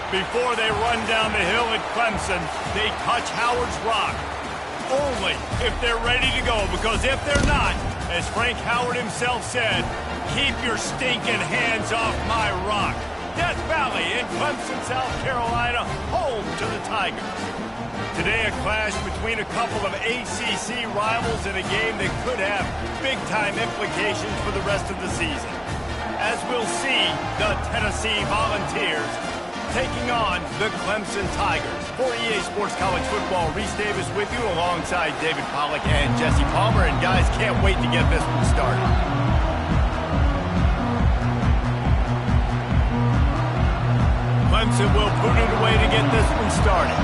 Before they run down the hill at Clemson, they touch Howard's rock. Only if they're ready to go, because if they're not, as Frank Howard himself said, keep your stinking hands off my rock. Death Valley in Clemson, South Carolina, home to the Tigers. Today, a clash between a couple of ACC rivals in a game that could have big-time implications for the rest of the season. As we'll see, the Tennessee Volunteers taking on the Clemson Tigers. For EA Sports College Football, Reese Davis with you alongside David Pollack and Jesse Palmer. And guys, can't wait to get this one started. Clemson will put it away to get this one started.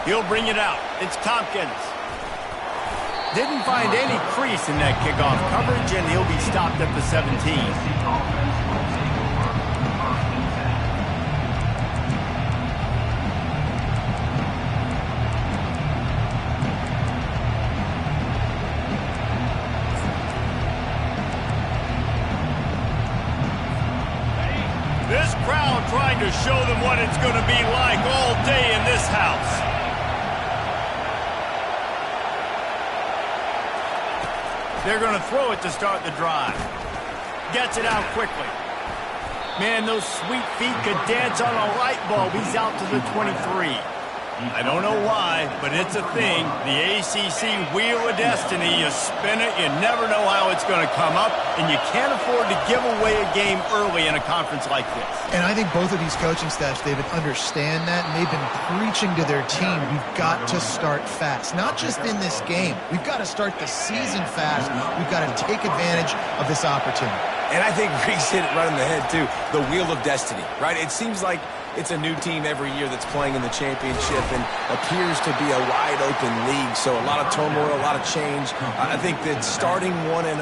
He'll bring it out. It's Tompkins. Didn't find any crease in that kickoff coverage, and he'll be stopped at the 17. This crowd trying to show them what it's going to be like all day in this house. They're going to throw it to start the drive. Gets it out quickly. Man, those sweet feet could dance on a light bulb. He's out to the 23. I don't know why, but it's a thing. The ACC Wheel of Destiny, you spin it, you never know how it's going to come up, and you can't afford to give away a game early in a conference like this. And I think both of these coaching staffs, David, understand that, and they've been preaching to their team, we've got to start fast. Not just in this game. We've got to start the season fast. We've got to take advantage of this opportunity. And I think Reese hit it right in the head, too. The Wheel of Destiny, right? It seems like it's a new team every year that's playing in the championship and appears to be a wide-open league. So a lot of turmoil, a lot of change. I think that starting 1-0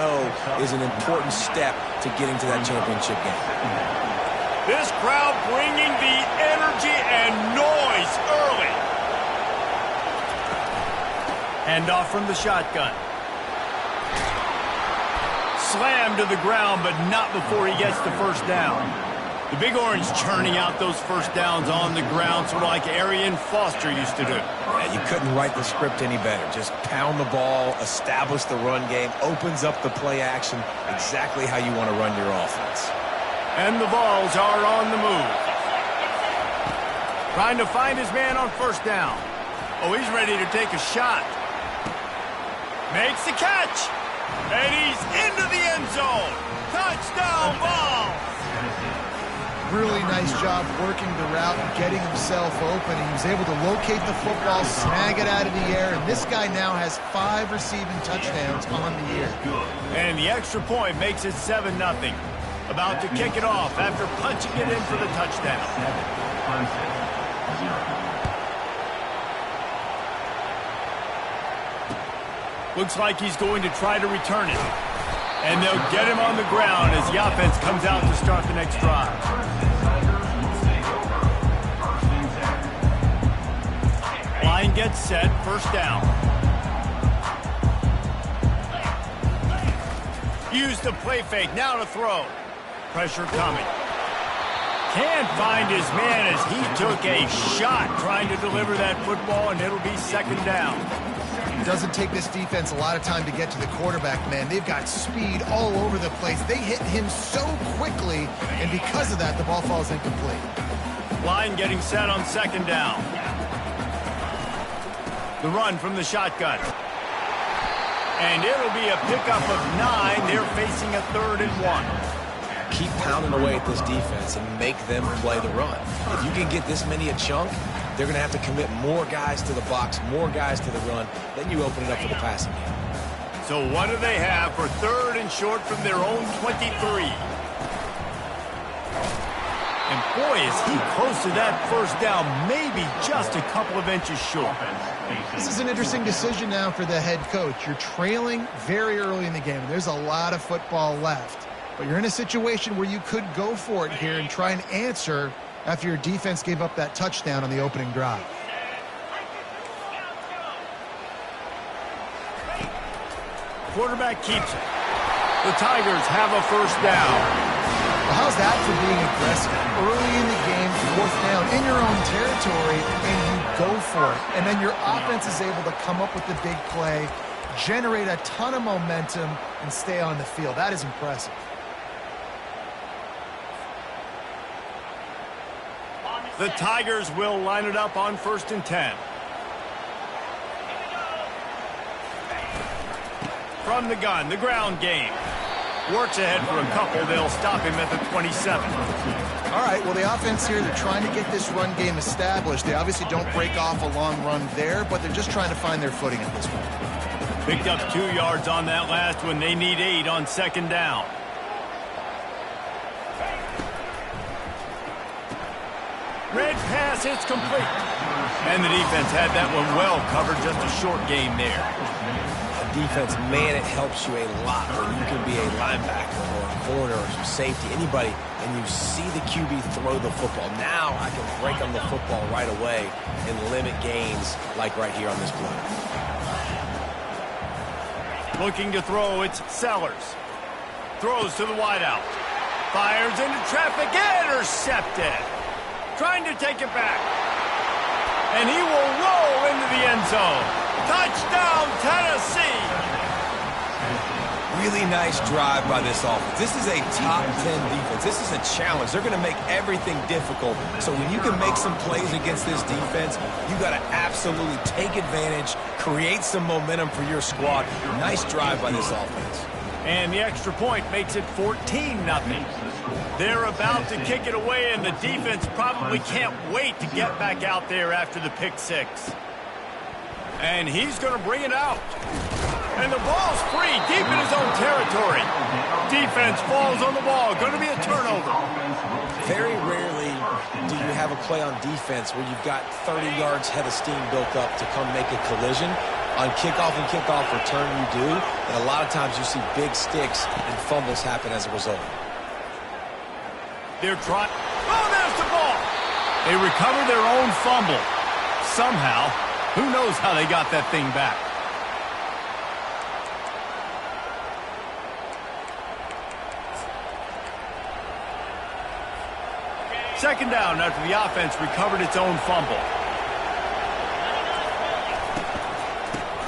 is an important step to getting to that championship game. This crowd bringing the energy and noise early. Handoff from the shotgun. Slammed to the ground, but not before he gets the first down. The Big Orange churning out those first downs on the ground, sort of like Arian Foster used to do. Yeah, you couldn't write the script any better. Just pound the ball, establish the run game, opens up the play action, exactly how you want to run your offense. And the Vols are on the move. Trying to find his man on first down. Oh, he's ready to take a shot. Makes the catch. And he's into the end zone. Touchdown, Vols. Really nice job working the route and getting himself open. He was able to locate the football, snag it out of the air, and this guy now has 5 receiving touchdowns on the year. And the extra point makes it 7-0. About to kick it off after punching it in for the touchdown. Looks like he's going to try to return it. And they'll get him on the ground as the offense comes out to start the next drive. Line gets set, first down. Use the play fake, now to throw. Pressure coming. Can't find his man as he took a shot trying to deliver that football, and it'll be second down. It doesn't take this defense a lot of time to get to the quarterback, man. They've got speed all over the place. They hit him so quickly, and because of that, the ball falls incomplete. Line getting set on second down. The run from the shotgun. And it'll be a pickup of 9. They're facing a 3rd and 1. Keep pounding away at this defense and make them play the run. If you can get this many a chunk, they're going to have to commit more guys to the box, more guys to the run. Then you open it up for the passing game. So what do they have for 3rd and short from their own 23? And boy, is he close to that first down, maybe just a couple of inches short. This is an interesting decision now for the head coach. You're trailing very early in the game. There's a lot of football left. But you're in a situation where you could go for it here and try and answer after your defense gave up that touchdown on the opening drive. Quarterback keeps it. The Tigers have a first down. Well, how's that for being aggressive? Early in the game, fourth down, in your own territory, and you go for it. And then your offense is able to come up with the big play, generate a ton of momentum, and stay on the field. That is impressive. The Tigers will line it up on 1st and 10. From the gun, the ground game. Works ahead for a couple. They'll stop him at the 27. All right, well, the offense here, they're trying to get this run game established. They obviously don't break off a long run there, but they're just trying to find their footing at this point. Picked up 2 yards on that last one. They need 8 on 2nd down. Red pass, it's complete. And the defense had that one well covered, just a short game there. Defense, man, it helps you a lot when you can be a linebacker or a corner or some safety, anybody, and you see the QB throw the football. Now I can break on the football right away and limit gains like right here on this play. Looking to throw, it's Sellers. Throws to the wideout. Fires into traffic, intercepted. Trying to take it back. And he will roll into the end zone. Touchdown, Tennessee! Really nice drive by this offense. This is a top 10 defense. This is a challenge. They're going to make everything difficult. So when you can make some plays against this defense, you got to absolutely take advantage, create some momentum for your squad. Nice drive by this offense. And the extra point makes it 14-0. They're about to kick it away, and the defense probably can't wait to get back out there after the pick six. And he's going to bring it out. And the ball's free, deep in his own territory. Defense falls on the ball. Going to be a turnover. Very rarely do you have a play on defense where you've got 30 yards head of steam built up to come make a collision. On kickoff and kickoff return, you do. And a lot of times you see big sticks and fumbles happen as a result. They're trying. Oh, there's the ball. They recover their own fumble. Somehow, who knows how they got that thing back. Second down after the offense recovered its own fumble.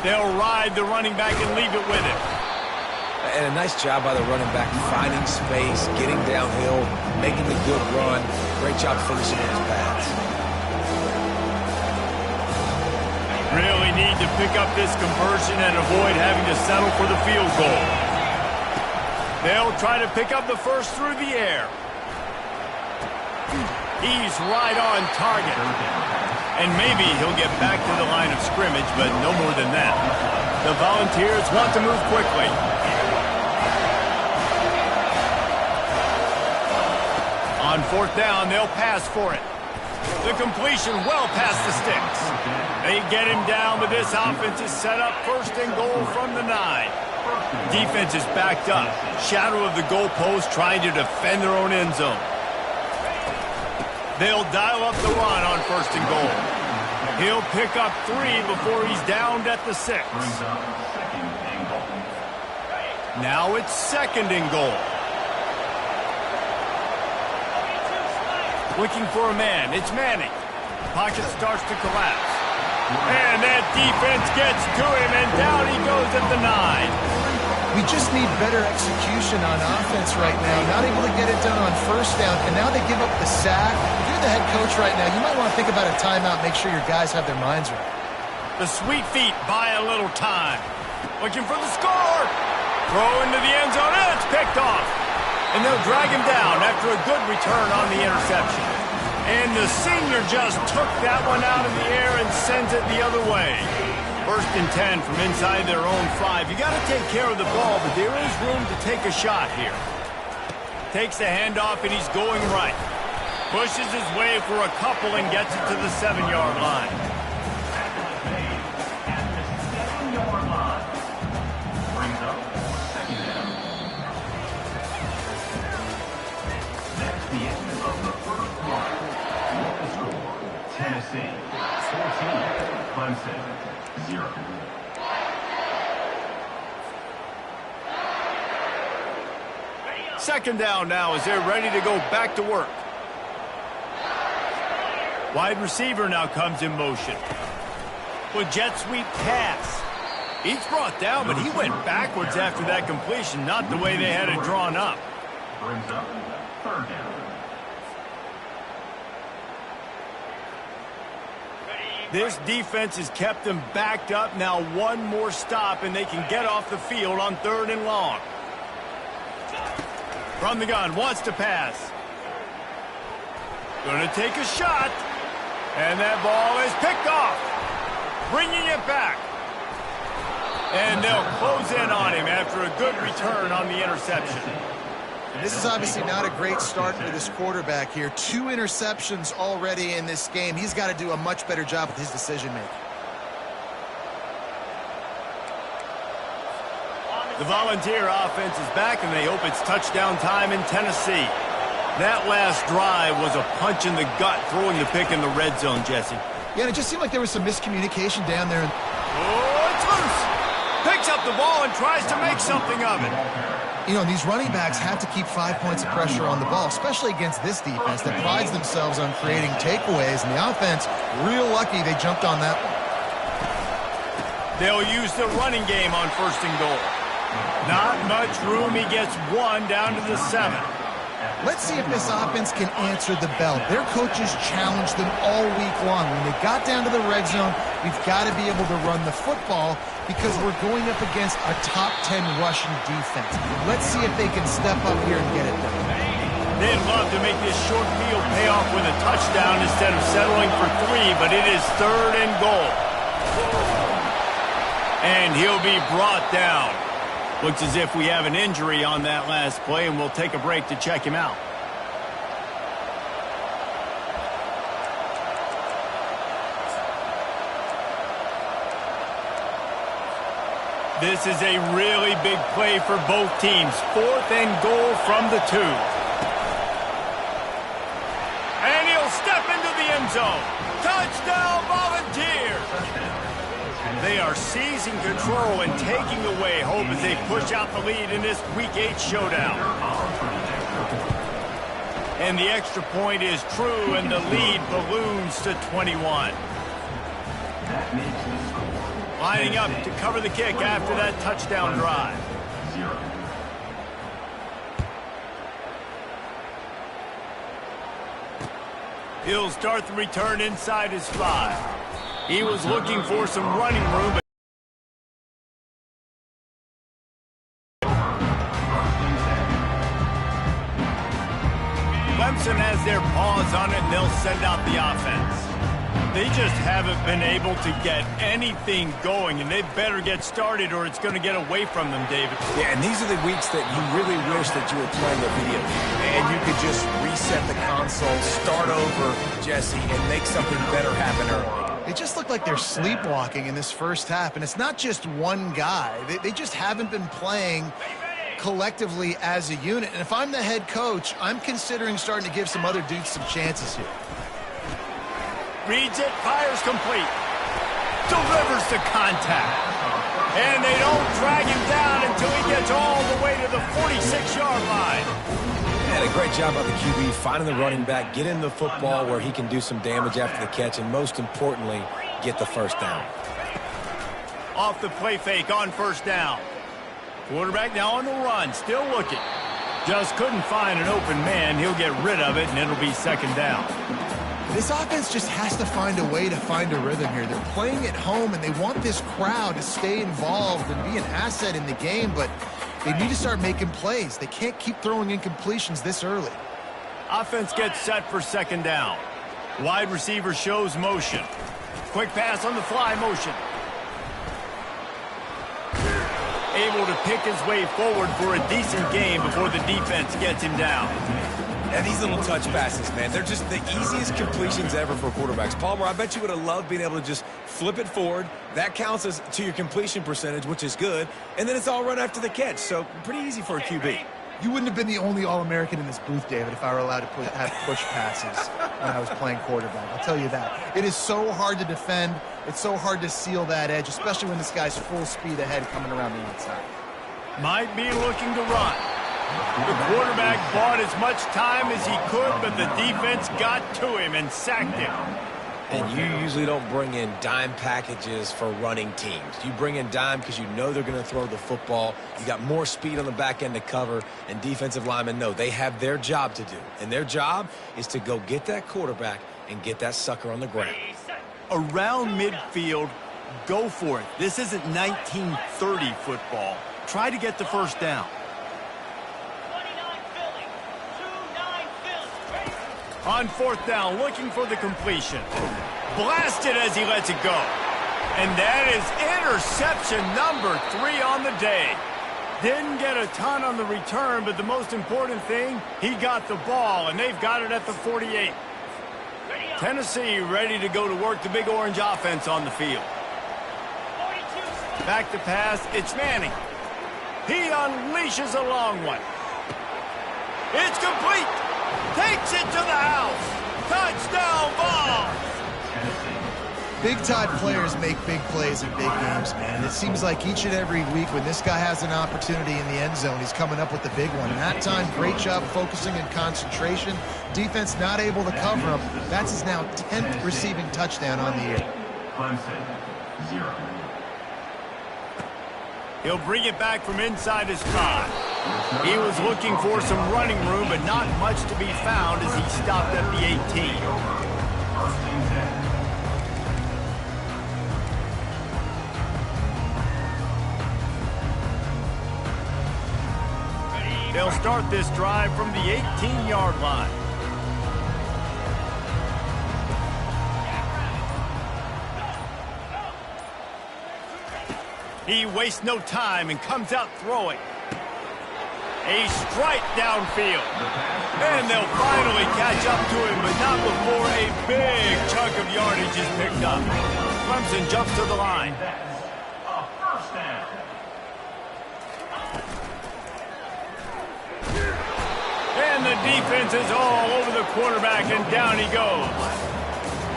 They'll ride the running back and leave it with him. And a nice job by the running back, finding space, getting downhill, making the good run. Great job finishing in his pads. Really need to pick up this conversion and avoid having to settle for the field goal. They'll try to pick up the first through the air. He's right on target. And maybe he'll get back to the line of scrimmage, but no more than that. The Volunteers want to move quickly. On fourth down, they'll pass for it. The completion well past the sticks. They get him down, but this offense is set up 1st and goal from the 9. Defense is backed up. Shadow of the goalpost trying to defend their own end zone. They'll dial up the run on 1st and goal. He'll pick up 3 before he's downed at the 6. Now it's 2nd and goal. Looking for a man. It's Manning. Pocket starts to collapse. And that defense gets to him, and down he goes at the 9. We just need better execution on offense right now. Not able to get it done on 1st down, and now they give up the sack. If you're the head coach right now, you might want to think about a timeout, make sure your guys have their minds right. The sweet feet buy a little time. Looking for the score. Throw into the end zone, and it's picked off. And they'll drag him down after a good return on the interception. And the senior just took that one out of the air and sends it the other way. 1st and 10 from inside their own 5. You got to take care of the ball, but there is room to take a shot here. Takes the handoff, and he's going right. Pushes his way for a couple and gets it to the 7-yard line. Tennessee 14, Clemson 0. Second down now as they're ready to go back to work. Wide receiver now comes in motion. With jet sweep pass. He's brought down, but he went backwards after that completion, not the way they had it drawn up. Brings up third down. This defense has kept them backed up. Now one more stop, and they can get off the field on 3rd and long. From the gun, wants to pass. Going to take a shot. And that ball is picked off. Bringing it back. And they'll close in on him after a good return on the interception. This is obviously not a great start for this quarterback here. 2 interceptions already in this game. He's got to do a much better job with his decision-making. The Volunteer offense is back, and they hope it's touchdown time in Tennessee. That last drive was a punch in the gut, throwing the pick in the red zone, Jesse. Yeah, and it just seemed like there was some miscommunication down there. Oh, it's loose. Picks up the ball and tries to make something of it. You know, these running backs have to keep 5 points of pressure on the ball, especially against this defense that prides themselves on creating takeaways, and the offense, real lucky they jumped on that one. They'll use the running game on 1st and goal. Not much room. He gets 1 down to the 7. Let's see if this offense can answer the bell. Their coaches challenged them all week long. When they got down to the red zone, we've got to be able to run the football because we're going up against a top 10 rushing defense. Let's see if they can step up here and get it done. They'd love to make this short field pay off with a touchdown instead of settling for 3, but it is 3rd and goal. And he'll be brought down. Looks as if we have an injury on that last play, and we'll take a break to check him out. This is a really big play for both teams. 4th and goal from the 2. And he'll step into the end zone. Touchdown, Volunteers! They are seizing control and taking away hope as they push out the lead in this Week 8 showdown. And the extra point is true, and the lead balloons to 21. Lining up to cover the kick after that touchdown drive. He'll start the return inside his 5. He was looking for some running room. Clemson has their paws on it, and they'll send out the offense. They just haven't been able to get anything going, and they better get started or it's going to get away from them, David. Yeah, and these are the weeks that you really wish that you were playing a video game, and you could just reset the console, start over, Jesse, and make something better happen early. It just looked like they're sleepwalking in this first half, and it's not just one guy. They just haven't been playing collectively as a unit. And if I'm the head coach, I'm considering starting to give some other dudes some chances here. Reads it, fires complete. Delivers the contact. And they don't drag him down until he gets all the way to the 46-yard line. And a great job by the QB finding the running back, getting the football where he can do some damage after the catch, and most importantly, get the first down. Off the play fake on 1st down. Quarterback now on the run, still looking. Just couldn't find an open man. He'll get rid of it, and it'll be 2nd down. This offense just has to find a way to find a rhythm here. They're playing at home, and they want this crowd to stay involved and be an asset in the game, but they need to start making plays. They can't keep throwing incompletions this early. Offense gets set for 2nd down. Wide receiver shows motion. Quick pass on the fly motion. Able to pick his way forward for a decent game before the defense gets him down. And these little touch passes, man, they're just the easiest completions ever for quarterbacks. Palmer, I bet you would have loved being able to just flip it forward. That counts as to your completion percentage, which is good. And then it's all run after the catch, so pretty easy for a QB. You wouldn't have been the only All-American in this booth, David, if I were allowed to have push passes when I was playing quarterback. I'll tell you that. It is so hard to defend. It's so hard to seal that edge, especially when this guy's full speed ahead coming around the inside. Might be looking to run. The quarterback bought as much time as he could, but the defense got to him and sacked him. And you usually don't bring in dime packages for running teams. You bring in dime because you know they're going to throw the football. You got more speed on the back end to cover, and defensive linemen know they have their job to do. And their job is to go get that quarterback and get that sucker on the ground. Around midfield, go for it. This isn't 1930 football. Try to get the first down. On fourth down, looking for the completion. Blasted as he lets it go. And that is interception number 3 on the day. Didn't get a ton on the return, but the most important thing, he got the ball, and they've got it at the 48. Tennessee ready to go to work the Big Orange offense on the field. Back to pass, it's Manning. He unleashes a long one. It's complete. Takes it to the house. Touchdown ball. Big-time players make big plays in big games, man. It seems like each and every week when this guy has an opportunity in the end zone, he's coming up with the big one. And that time, great job focusing and concentration. Defense not able to cover him. That's his now 10th receiving touchdown on the year. Clemson, 0. He'll bring it back from inside his 5. He was looking for some running room, but not much to be found as he stopped at the 18. They'll start this drive from the 18-yard line. He wastes no time and comes out throwing. A strike downfield. And they'll finally catch up to him, but not before a big chunk of yardage is picked up. Clemson jumps to the line. A first down. And the defense is all over the quarterback, and down he goes.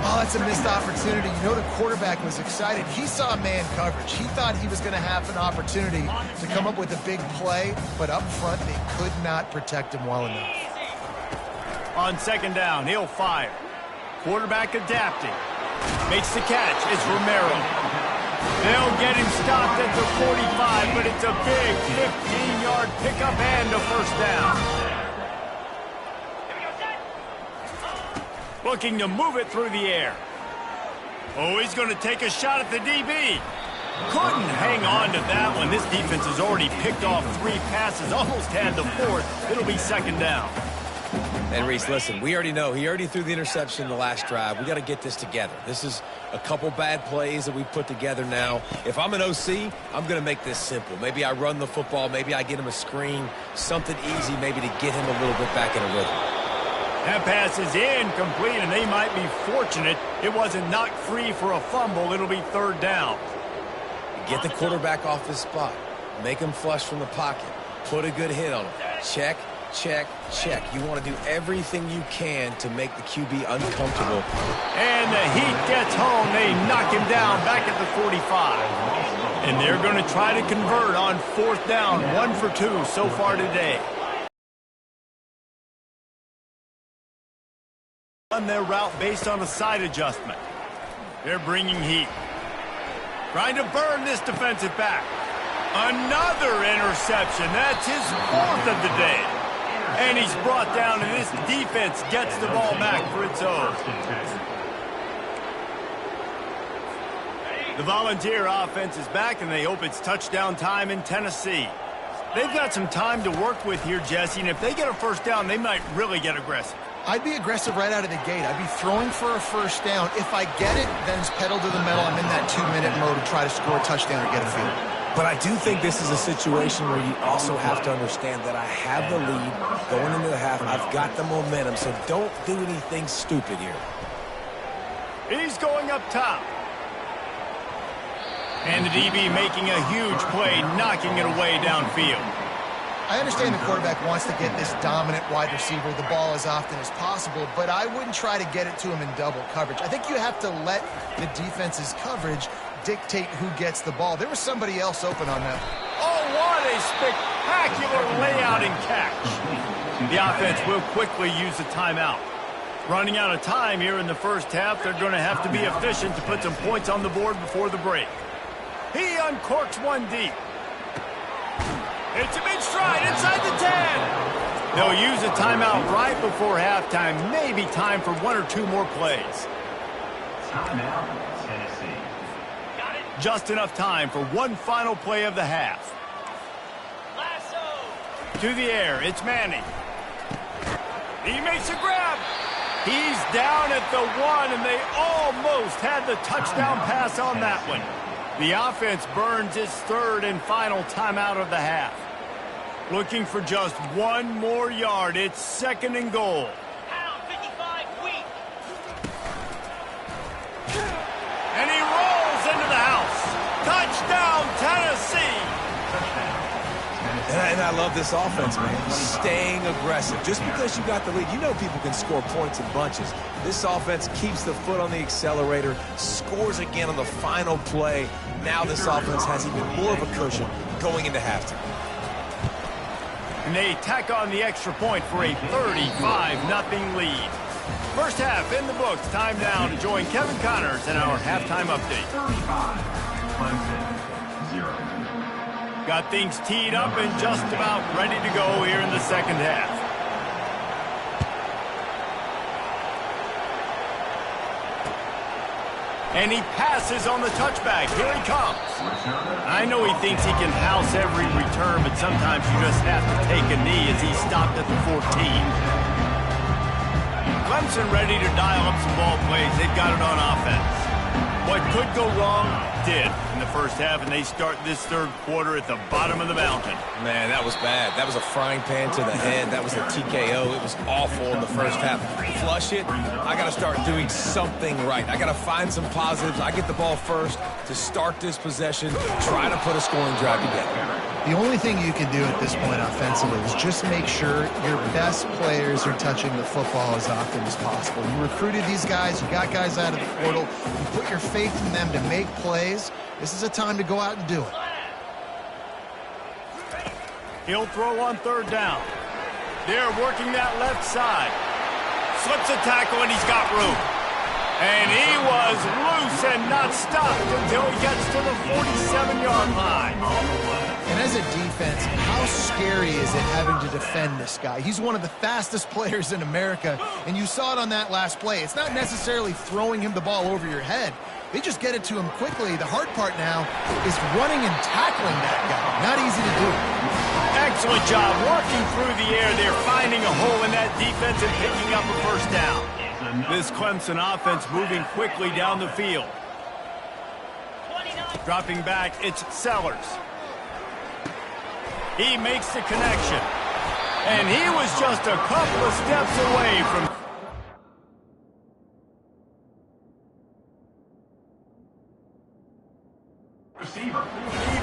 Oh, that's a missed opportunity. You know the quarterback was excited. He saw man coverage. He thought he was going to have an opportunity to come up with a big play, but up front, they could not protect him well enough. On second down, he'll fire. Quarterback adapting. Makes the catch. It's Romero. They'll get him stopped at the 45, but it's a big 15-yard pickup and a first down. Looking to move it through the air. Oh, he's going to take a shot at the DB. Couldn't hang on to that one. This defense has already picked off 3 passes, almost had the 4th. It'll be second down. And Reese, listen, we already know he already threw the interception in the last drive. We got to get this together. This is a couple bad plays that we put together now. If I'm an OC, I'm going to make this simple. Maybe I run the football. Maybe I get him a screen, something easy maybe to get him a little bit back in a rhythm. That pass is incomplete, and they might be fortunate it wasn't knocked free for a fumble. It'll be third down. Get the quarterback off his spot. Make him flush from the pocket. Put a good hit on him. Check, check, check. You want to do everything you can to make the QB uncomfortable. And the heat gets home. They knock him down back at the 45. And they're going to try to convert on fourth down. 1 for 2 so far today. On their route based on a side adjustment. They're bringing heat. Trying to burn this defensive back. Another interception. That's his 4th of the day. And he's brought down, and this defense gets the ball back for its own. The Volunteer offense is back, and they hope it's touchdown time in Tennessee. They've got some time to work with here, Jesse, and if they get a first down, they might really get aggressive. I'd be aggressive right out of the gate. I'd be throwing for a first down. If I get it, then it's pedal to the metal. I'm in that 2-minute mode to try to score a touchdown or get a field. But I do think this is a situation where you also have to understand that I have the lead going into the half. I've got the momentum, so don't do anything stupid here. He's going up top. And the DB making a huge play, knocking it away downfield. I understand the quarterback wants to get this dominant wide receiver the ball as often as possible, but I wouldn't try to get it to him in double coverage. I think you have to let the defense's coverage dictate who gets the ball. There was somebody else open on that. Oh, what a spectacular layout and catch. The offense will quickly use a timeout. Running out of time here in the first half, they're going to have to be efficient to put some points on the board before the break. He uncorks one deep. It's a big stride inside the 10. They'll use a timeout right before halftime. Maybe time for one or two more plays. Timeout, Tennessee. Just enough time for one final play of the half. To the air, it's Manning. He makes a grab. He's down at the 1, and they almost had the touchdown pass on that one. The offense burns its third and final timeout of the half. Looking for just one more yard. It's 2nd and goal. And he rolls into the house. Touchdown, Tennessee. And I love this offense, man. Staying aggressive. Just because you got the lead, you know people can score points in bunches. This offense keeps the foot on the accelerator, scores again on the final play. Now this offense has even more of a cushion going into halftime. And they tack on the extra point for a 35-0 lead. First half in the books. Time now to join Kevin Connors in our halftime update. 35, Clemson, 0. Got things teed up and just about ready to go here in the second half. And he passes on the touchback. Here he comes. I know he thinks he can house every return, but sometimes you just have to take a knee as he stopped at the 14. Clemson ready to dial up some ball plays. They've got it on offense. What could go wrong did in the first half, and they start this third quarter at the bottom of the mountain. Man, that was bad. That was a frying pan to the head. That was a TKO. It was awful in the first half. Flush it. I got to start doing something right. I got to find some positives. I get the ball first to start this possession, try to put a scoring drive together. The only thing you can do at this point offensively is just make sure your best players are touching the football as often as possible. You recruited these guys. You got guys out of the portal. You put your faith in them to make plays. This is a time to go out and do it. He'll throw on third down. They're working that left side. Slips a tackle, and he's got room. And he was loose and not stopped until he gets to the 47-yard line. And as a defense, how scary is it having to defend this guy? He's one of the fastest players in America, and you saw it on that last play. It's not necessarily throwing him the ball over your head. They just get it to him quickly. The hard part now is running and tackling that guy. Not easy to do. Excellent job working through the air. They're finding a hole in that defense and picking up a first down. This Clemson offense moving quickly down the field. Dropping back, it's Sellers. He makes the connection. And he was just a couple of steps away from... Receiver.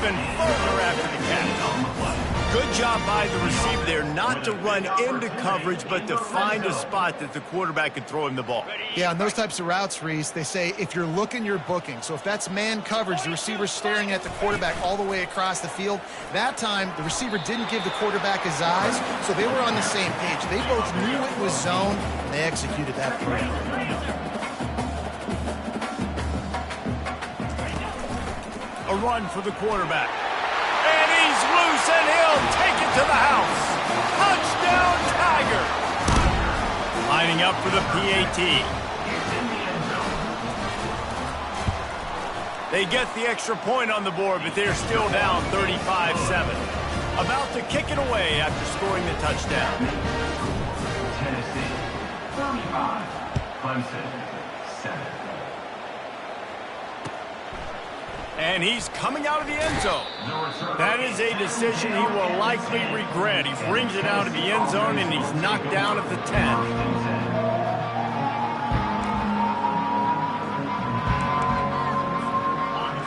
even further after the catch. Good job by the receiver there not to run into coverage, but to find a spot that the quarterback could throw him the ball. Yeah, on those types of routes, Reese, they say if you're looking, you're booking. So if that's man coverage, the receiver's staring at the quarterback all the way across the field. That time, the receiver didn't give the quarterback his eyes, so they were on the same page. They both knew it was zone, and they executed that play. A run for the quarterback. And he's loose, and he'll take it to the house. Touchdown, Tiger. Lining up for the PAT. They get the extra point on the board, but they're still down 35-7. About to kick it away after scoring the touchdown. Tennessee, 35. Clemson, 7. And he's coming out of the end zone. That is a decision he will likely regret. He brings it out of the end zone, and he's knocked down at the 10.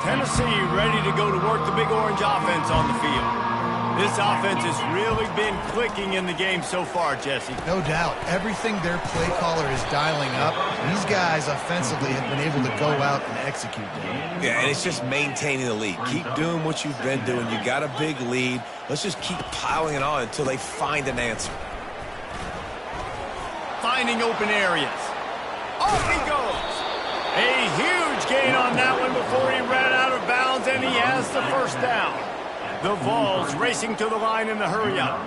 Tennessee ready to go to work the Big Orange offense on the field. This offense has really been clicking in the game so far, Jesse. No doubt. Everything their play caller is dialing up, these guys offensively have been able to go out and execute them. Yeah, and it's just maintaining the lead. Keep doing what you've been doing. You got a big lead. Let's just keep piling it on until they find an answer. Finding open areas. Off he goes. A huge gain on that one before he ran out of bounds, and he has the first down. The Vols racing to the line in the hurry-up.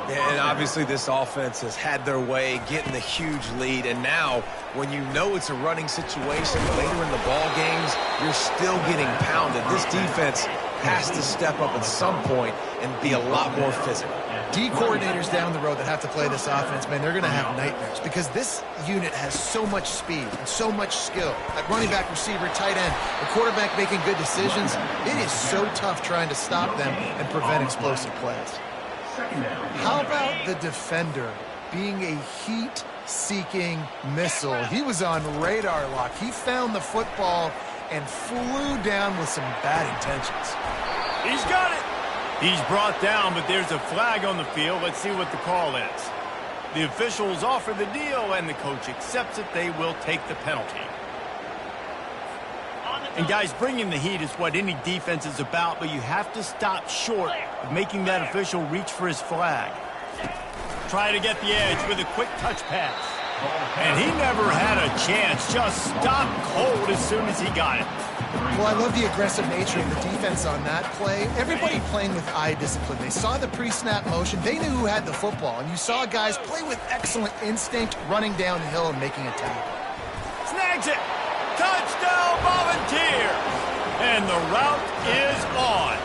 And obviously this offense has had their way, getting the huge lead. And now, when you know it's a running situation later in the ball games, you're still getting pounded. This defense has to step up at some point and be a lot more physical. D coordinators down the road that have to play this offense, man, they're going to have nightmares because this unit has so much speed and so much skill. At running back, receiver, tight end, the quarterback making good decisions. It is so tough trying to stop them and prevent explosive plays. How about the defender being a heat-seeking missile? He was on radar lock. He found the football and flew down with some bad intentions. He's got it. He's brought down, but there's a flag on the field. Let's see what the call is. The officials offer the deal, and the coach accepts it. They will take the penalty. And, guys, bringing the heat is what any defense is about, but you have to stop short of making that official reach for his flag. Try to get the edge with a quick touch pass. And he never had a chance. Just stopped cold as soon as he got it. Well, I love the aggressive nature of the defense on that play. Everybody playing with eye discipline. They saw the pre-snap motion. They knew who had the football. And you saw guys play with excellent instinct, running downhill and making a tackle. Snags it. Touchdown, Volunteer. And the route is on.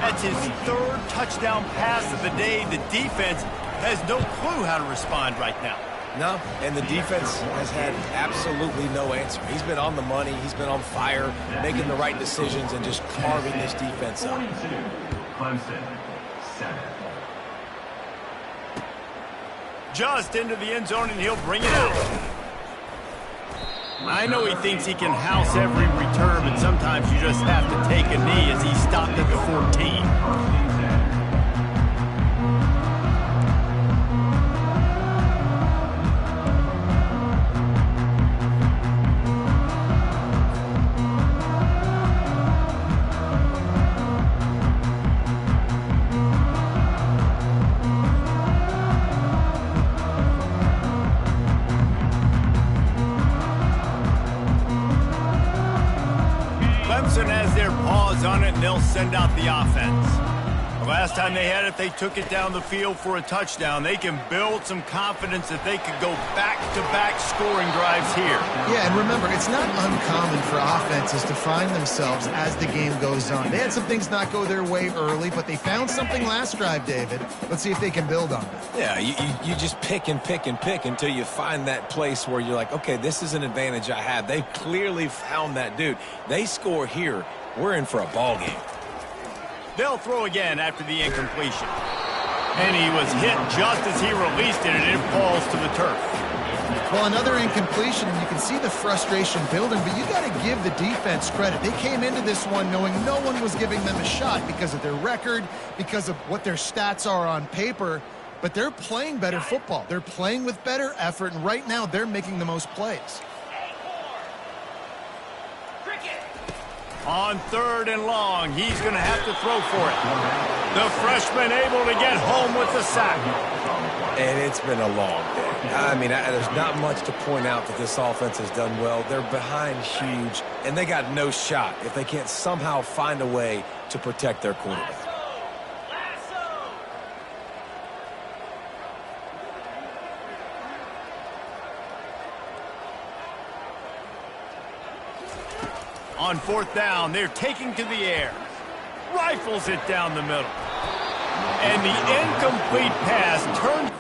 That's his third touchdown pass of the day. The defense has no clue how to respond right now. No, and the defense has had absolutely no answer. He's been on the money. He's been on fire, making the right decisions and just carving this defense up. 42, Clemson, 7. Just into the end zone, and he'll bring it out. I know he thinks he can house every return, but sometimes you just have to take a knee as he stopped at the 14. Clemson has their paws on it, and they'll send out the offense. The last time they had it, they took it down the field for a touchdown. They can build some confidence that they could go back-to-back scoring drives here. Yeah, and remember, it's not uncommon for offenses to find themselves as the game goes on. They had some things not go their way early, but they found something last drive, David. Let's see if they can build on it. Yeah, you just pick and pick and pick until you find that place where you're like, okay, this is an advantage I have. They clearly found that dude. They score here, we're in for a ball game. They'll throw again after the incompletion. And he was hit just as he released it, and it falls to the turf. Well, another incompletion, and you can see the frustration building, but you got to give the defense credit. They came into this one knowing no one was giving them a shot because of their record, because of what their stats are on paper, but they're playing better football. They're playing with better effort, and right now they're making the most plays. On 3rd and long, he's going to have to throw for it. The freshman able to get home with the sack. And it's been a long day. I mean, there's not much to point out that this offense has done well. They're behind huge, and they got no shot if they can't somehow find a way to protect their quarterback. On 4th down, they're taking to the air. Rifles it down the middle. And the incomplete pass turned